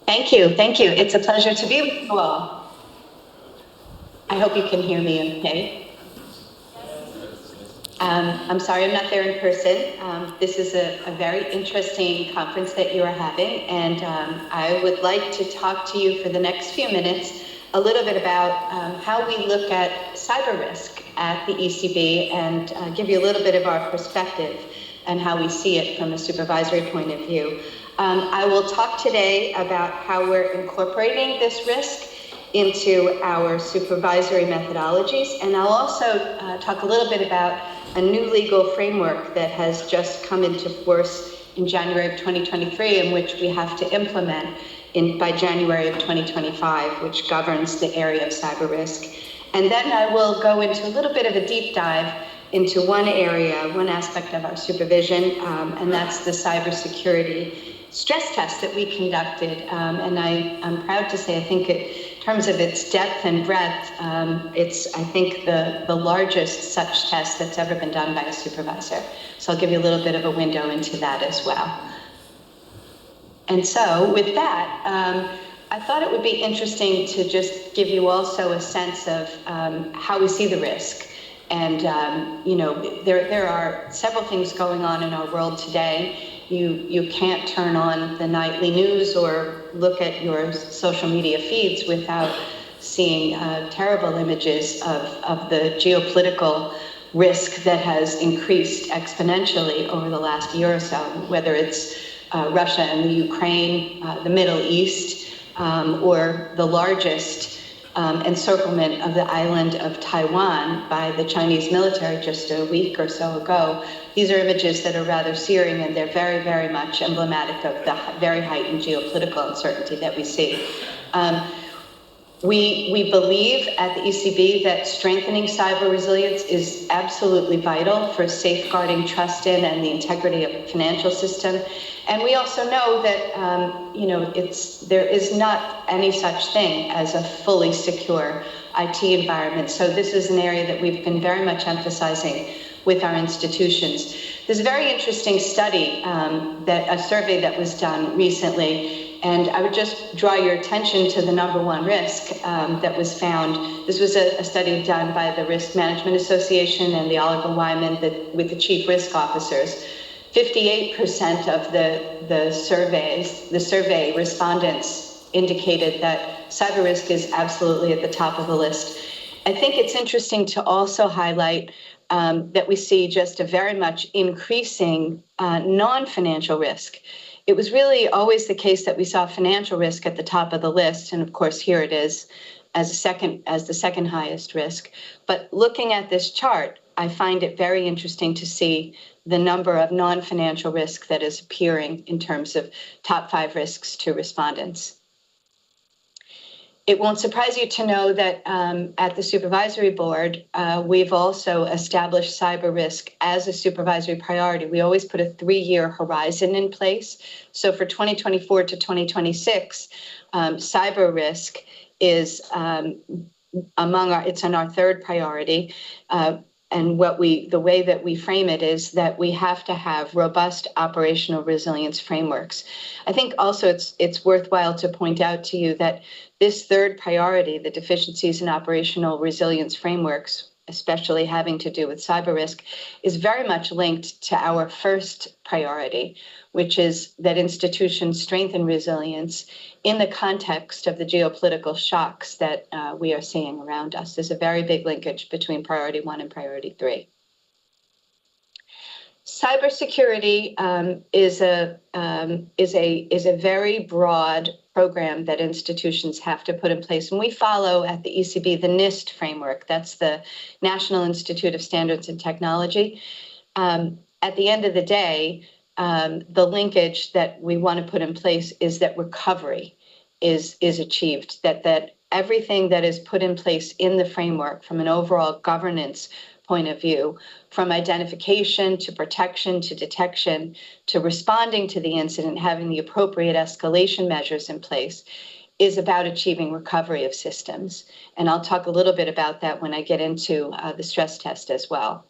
Thank you. Thank you. It's a pleasure to be with you all. I hope you can hear me okay. I'm sorry I'm not there in person. This is a very interesting conference that you are having, and I would like to talk to you for the next few minutes a little bit about how we look at cyber risk at the ECB and give you a little bit of our perspective and how we see it from a supervisory point of view. I will talk today about how we're incorporating this risk into our supervisory methodologies, and I'll also talk a little bit about a new legal framework that has just come into force in January of 2023, in which we have to implement by January of 2025, which governs the area of cyber risk. And then I will go into a little bit of a deep dive into one area, one aspect of our supervision, and that's the cybersecurity stress test that we conducted. And I'm proud to say, I think in terms of its depth and breadth, it's, I think, the largest such test that's ever been done by a supervisor. So I'll give you a little bit of a window into that as well. And so with that, I thought it would be interesting to just give you also a sense of how we see the risk. And, there are several things going on in our world today. You can't turn on the nightly news or look at your social media feeds without seeing terrible images of the geopolitical risk that has increased exponentially over the last year or so, whether it's Russia and the Ukraine, the Middle East, or the largest encirclement of the island of Taiwan by the Chinese military just a week or so ago. These are images that are rather searing, and they're very, very much emblematic of the very heightened geopolitical uncertainty that we see. We believe at the ECB that strengthening cyber resilience is absolutely vital for safeguarding trust in and the integrity of the financial system. And we also know that, there is not any such thing as a fully secure IT environment. So this is an area that we've been very much emphasizing with our institutions. There's a very interesting study, a survey that was done recently, and I would just draw your attention to the number one risk that was found. This was a study done by the Risk Management Association and the Oliver Wyman with the chief risk officers. 58% of the survey respondents indicated that cyber risk is absolutely at the top of the list. I think it's interesting to also highlight that we see just a very much increasing non-financial risk. It was really always the case that we saw financial risk at the top of the list, and of course here it is as the second highest risk. But looking at this chart, I find it very interesting to see the number of non-financial risk that is appearing in terms of top 5 risks to respondents. It won't surprise you to know that at the Supervisory Board, we've also established cyber risk as a supervisory priority. We always put a 3-year horizon in place. So for 2024 to 2026, cyber risk is it's in our third priority. And the way that we frame it is that we have to have robust operational resilience frameworks. I think also it's worthwhile to point out to you that this third priority, the deficiencies in operational resilience frameworks, especially having to do with cyber risk, is very much linked to our first priority, which is that institutions strengthen resilience in the context of the geopolitical shocks that we are seeing around us. There's a very big linkage between priority 1 and priority 3. Cybersecurity is a very broad program that institutions have to put in place. And we follow at the ECB the NIST framework. That's the National Institute of Standards and Technology. At the end of the day, the linkage that we want to put in place is that recovery is achieved, that everything that is put in place in the framework from an overall governance point of view, from identification to protection to detection to responding to the incident, having the appropriate escalation measures in place, is about achieving recovery of systems. And I'll talk a little bit about that when I get into the stress test as well.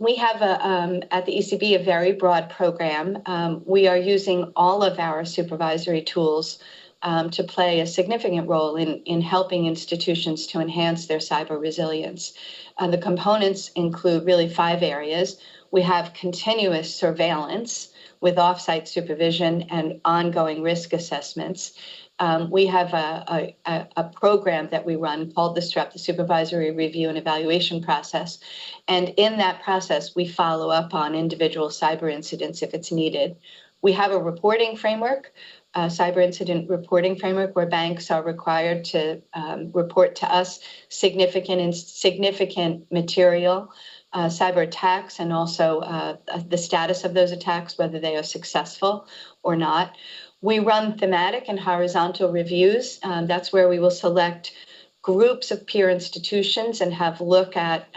We have at the ECB a very broad program. We are using all of our supervisory tools to play a significant role in helping institutions to enhance their cyber resilience. The components include really 5 areas. We have continuous surveillance with off-site supervision and ongoing risk assessments. We have a program that we run called the SREP, the Supervisory Review and Evaluation Process. And in that process, we follow up on individual cyber incidents if it's needed. We have a reporting framework, a cyber incident reporting framework, where banks are required to report to us significant material, cyber attacks, and also the status of those attacks, whether they are successful or not. We run thematic and horizontal reviews. That's where we will select groups of peer institutions and have look at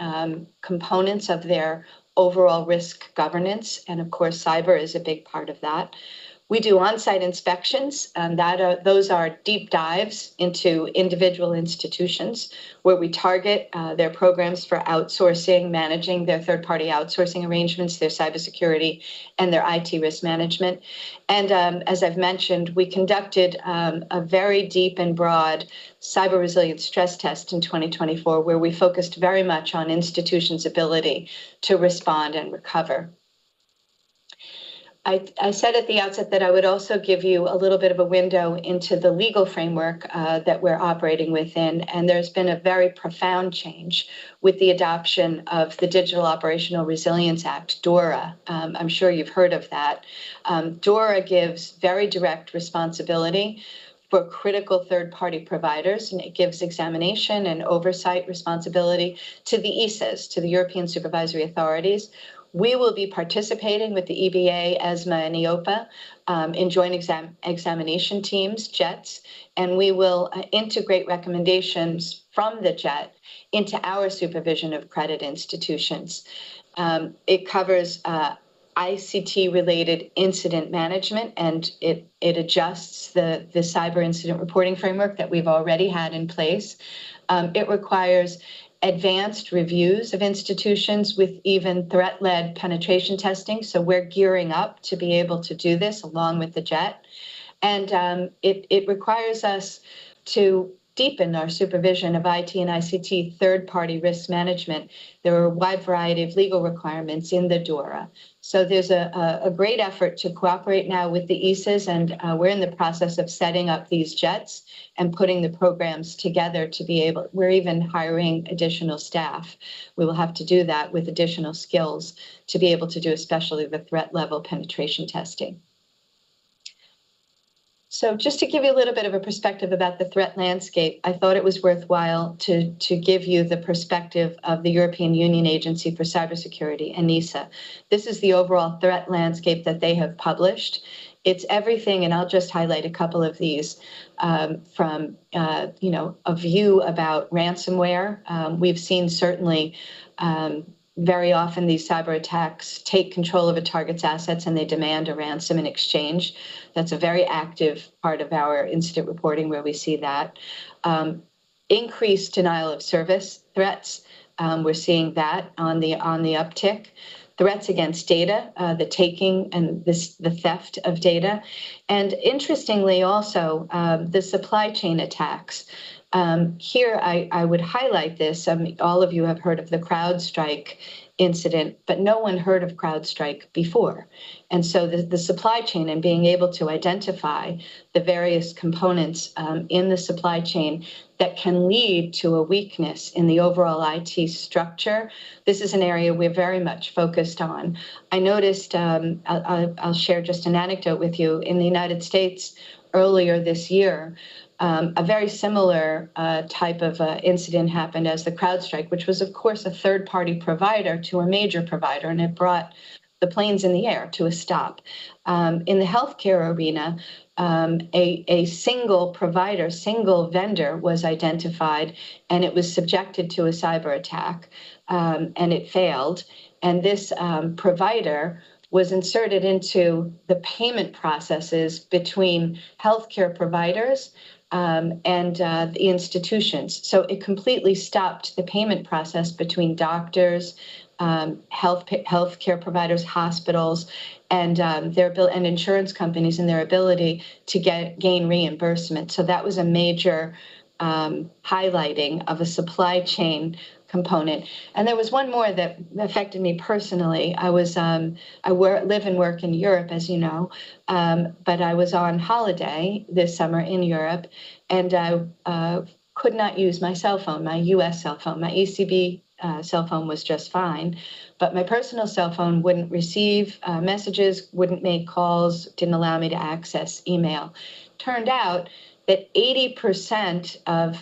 components of their overall risk governance. And of course, cyber is a big part of that. We do on-site inspections, and those are deep dives into individual institutions where we target their programs for outsourcing, managing their third-party outsourcing arrangements, their cybersecurity, and their IT risk management. And as I've mentioned, we conducted a very deep and broad cyber resilience stress test in 2024, where we focused very much on institutions' ability to respond and recover. I said at the outset that I would also give you a little bit of a window into the legal framework that we're operating within, and there's been a very profound change with the adoption of the Digital Operational Resilience Act, DORA. I'm sure you've heard of that. DORA gives very direct responsibility for critical third-party providers, and it gives examination and oversight responsibility to the ESAs, to the European Supervisory Authorities. We will be participating with the EBA, ESMA, and EIOPA in joint examination teams, JETs, and we will integrate recommendations from the JET into our supervision of credit institutions. It covers ICT-related incident management, and it adjusts the cyber incident reporting framework that we've already had in place. It requires advanced reviews of institutions with even threat-led penetration testing. So we're gearing up to be able to do this along with the JET. And it requires us to deepen our supervision of IT and ICT third-party risk management. There are a wide variety of legal requirements in the DORA. So there's a great effort to cooperate now with the ESAs, and we're in the process of setting up these JETs and putting the programs together to be able, we're even hiring additional staff. We will have to do that with additional skills to be able to do especially the threat level penetration testing. So just to give you a little bit of a perspective about the threat landscape, I thought it was worthwhile to give you the perspective of the European Union Agency for Cybersecurity, ENISA. This is the overall threat landscape that they have published. It's everything, and I'll just highlight a couple of these from a view about ransomware. We've seen certainly very often these cyber attacks take control of a target's assets and they demand a ransom in exchange. That's a very active part of our incident reporting where we see that. Increased denial of service threats. We're seeing that on the uptick. Threats against data, the taking and the theft of data. And interestingly also, the supply chain attacks. Here, I would highlight this. All of you have heard of the CrowdStrike incident, but no one heard of CrowdStrike before. And so the supply chain and being able to identify the various components in the supply chain that can lead to a weakness in the overall IT structure, this is an area we're very much focused on. I noticed, I'll share just an anecdote with you, in the United States earlier this year, a very similar type of incident happened as the CrowdStrike, which was, of course, a third-party provider to a major provider, and it brought the planes in the air to a stop. In the healthcare arena, a single provider, single vendor was identified, and it was subjected to a cyber attack, and it failed. And this provider was inserted into the payment processes between healthcare providers and the institutions. So it completely stopped the payment process between doctors, healthcare providers, hospitals, and and insurance companies in their ability to gain reimbursement. So that was a major highlighting of a supply chain component. And there was one more that affected me personally. I live and work in Europe, as you know, but I was on holiday this summer in Europe, and I could not use my cell phone, my U.S. cell phone. My ECB cell phone was just fine, but my personal cell phone wouldn't receive messages, wouldn't make calls, didn't allow me to access email. Turned out that 80% of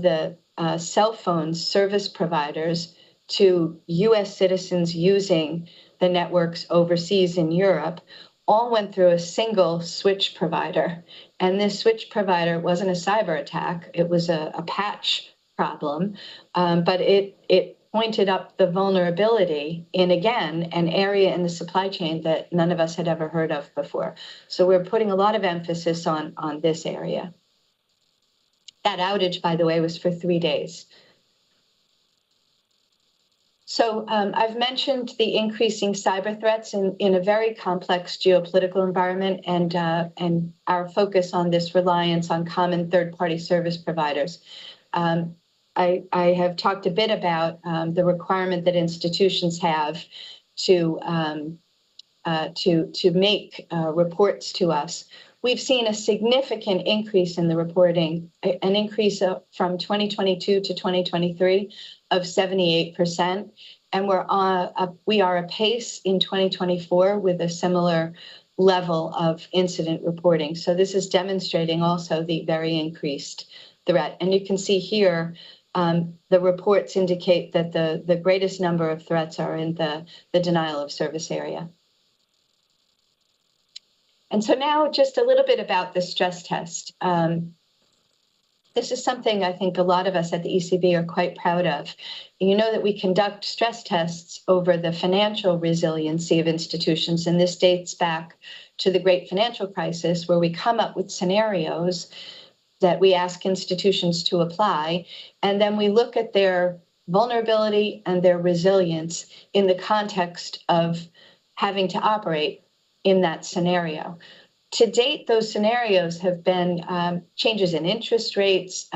the cell phone service providers to U.S. citizens using the networks overseas in Europe all went through a single switch provider. And this switch provider wasn't a cyber attack. It was a patch problem, but it pointed up the vulnerability in, again, an area in the supply chain that none of us had ever heard of before. So we're putting a lot of emphasis on this area. That outage, by the way, was for 3 days. So I've mentioned the increasing cyber threats in a very complex geopolitical environment, and our focus on this reliance on common third-party service providers. I have talked a bit about the requirement that institutions have to make reports to us. We've seen a significant increase in the reporting, an increase from 2022 to 2023 of 78%, and we are apace in 2024 with a similar level of incident reporting. So this is demonstrating also the very increased threat. And you can see here, the reports indicate that the greatest number of threats are in the denial of service area. And so now just a little bit about the stress test. This is something I think a lot of us at the ECB are quite proud of. You know that we conduct stress tests over the financial resiliency of institutions, and this dates back to the great financial crisis, where we come up with scenarios that we ask institutions to apply, and then we look at their vulnerability and their resilience in the context of having to operate in that scenario. To date, those scenarios have been changes in interest rates,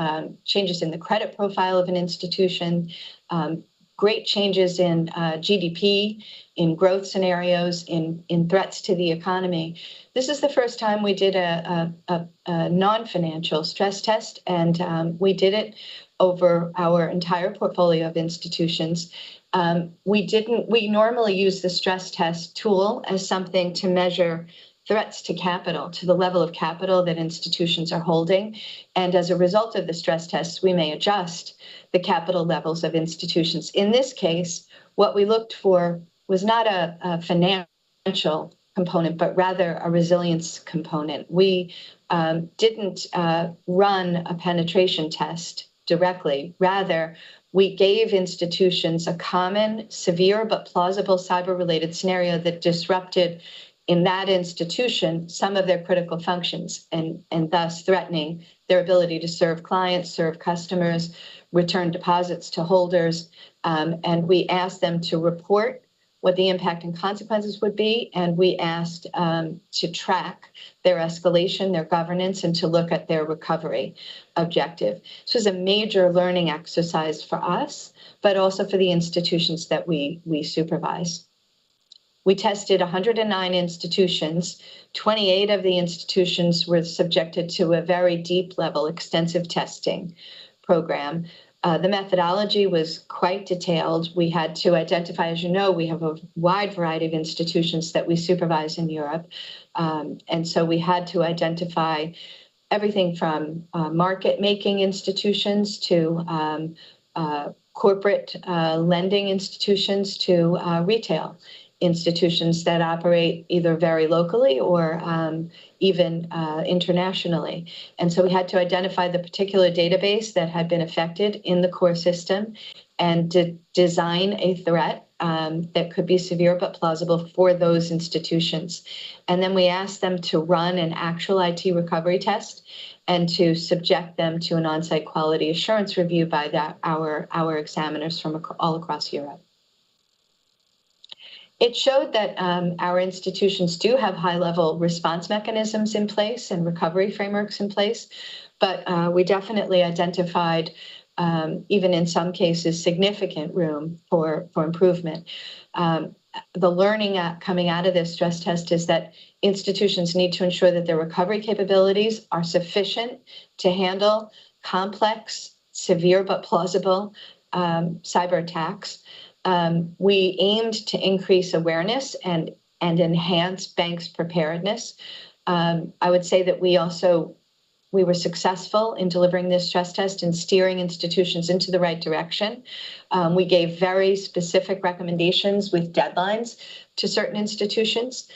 changes in the credit profile of an institution, great changes in GDP, in growth scenarios, in threats to the economy. This is the first time we did a non-financial stress test, and we did it over our entire portfolio of institutions. We normally use the stress test tool as something to measure threats to capital, to the level of capital that institutions are holding. And as a result of the stress tests, we may adjust the capital levels of institutions. In this case, what we looked for was not a financial component, but rather a resilience component. We didn't run a penetration test directly. Rather, we gave institutions a common, severe, but plausible cyber-related scenario that disrupted in that institution some of their critical functions, and thus threatening their ability to serve clients, serve customers, return deposits to holders. And we asked them to report what the impact and consequences would be, and we asked to track their escalation, their governance, and to look at their recovery objective. This was a major learning exercise for us, but also for the institutions that we supervise. We tested 109 institutions. 28 of the institutions were subjected to a very deep level, extensive testing program. The methodology was quite detailed. We had to identify, as you know, we have a wide variety of institutions that we supervise in Europe. And so we had to identify everything from market-making institutions to corporate lending institutions to retail institutions that operate either very locally or even internationally. And so we had to identify the particular database that had been affected in the core system and design a threat that could be severe but plausible for those institutions. And then we asked them to run an actual IT recovery test and to subject them to an on-site quality assurance review by our examiners from all across Europe. It showed that our institutions do have high-level response mechanisms in place and recovery frameworks in place, but we definitely identified, even in some cases, significant room for improvement. The learning coming out of this stress test is that institutions need to ensure that their recovery capabilities are sufficient to handle complex, severe but plausible cyber attacks. We aimed to increase awareness and enhance banks' preparedness. I would say that we were successful in delivering this stress test and steering institutions into the right direction. We gave very specific recommendations with deadlines to certain institutions,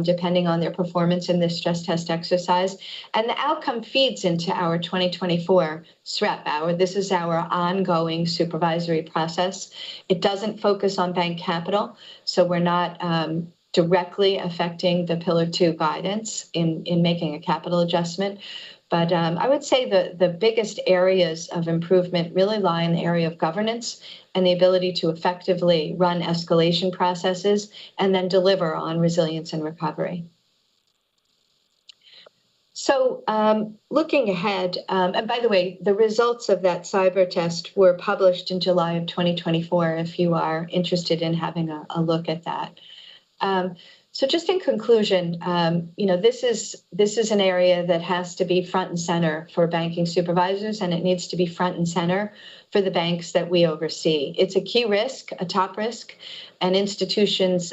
depending on their performance in this stress test exercise. And the outcome feeds into our 2024 SREP. This is our ongoing supervisory process. It doesn't focus on bank capital, so we're not directly affecting the Pillar 2 guidance in making a capital adjustment. But I would say the biggest areas of improvement really lie in the area of governance and the ability to effectively run escalation processes and then deliver on resilience and recovery. So looking ahead, and by the way, the results of that cyber test were published in July of 2024, if you are interested in having a look at that. So just in conclusion, this is an area that has to be front and center for banking supervisors, and it needs to be front and center for the banks that we oversee. It's a key risk, a top risk, and institutions,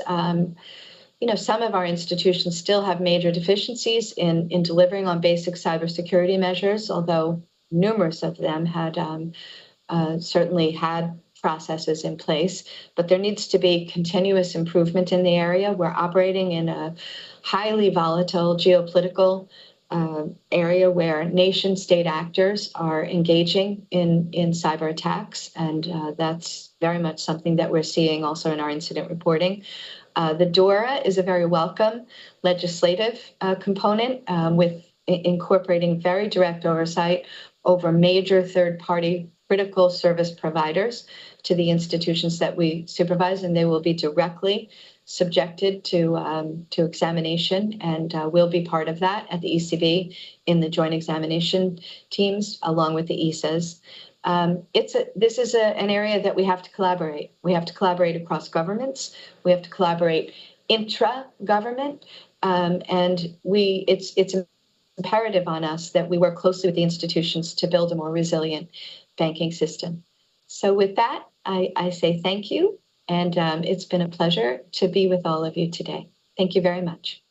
some of our institutions still have major deficiencies in delivering on basic cybersecurity measures, although numerous of them had certainly had processes in place, but there needs to be continuous improvement in the area. We're operating in a highly volatile geopolitical area where nation-state actors are engaging in cyber attacks, and that's very much something that we're seeing also in our incident reporting. The DORA is a very welcome legislative component with incorporating very direct oversight over major third-party critical service providers to the institutions that we supervise, and they will be directly subjected to examination, and we'll be part of that at the ECB in the joint examination teams along with the ESAs. This is an area that we have to collaborate. We have to collaborate across governments. We have to collaborate intra-government, and it's imperative on us that we work closely with the institutions to build a more resilient banking system. So with that, I say thank you, and it's been a pleasure to be with all of you today. Thank you very much.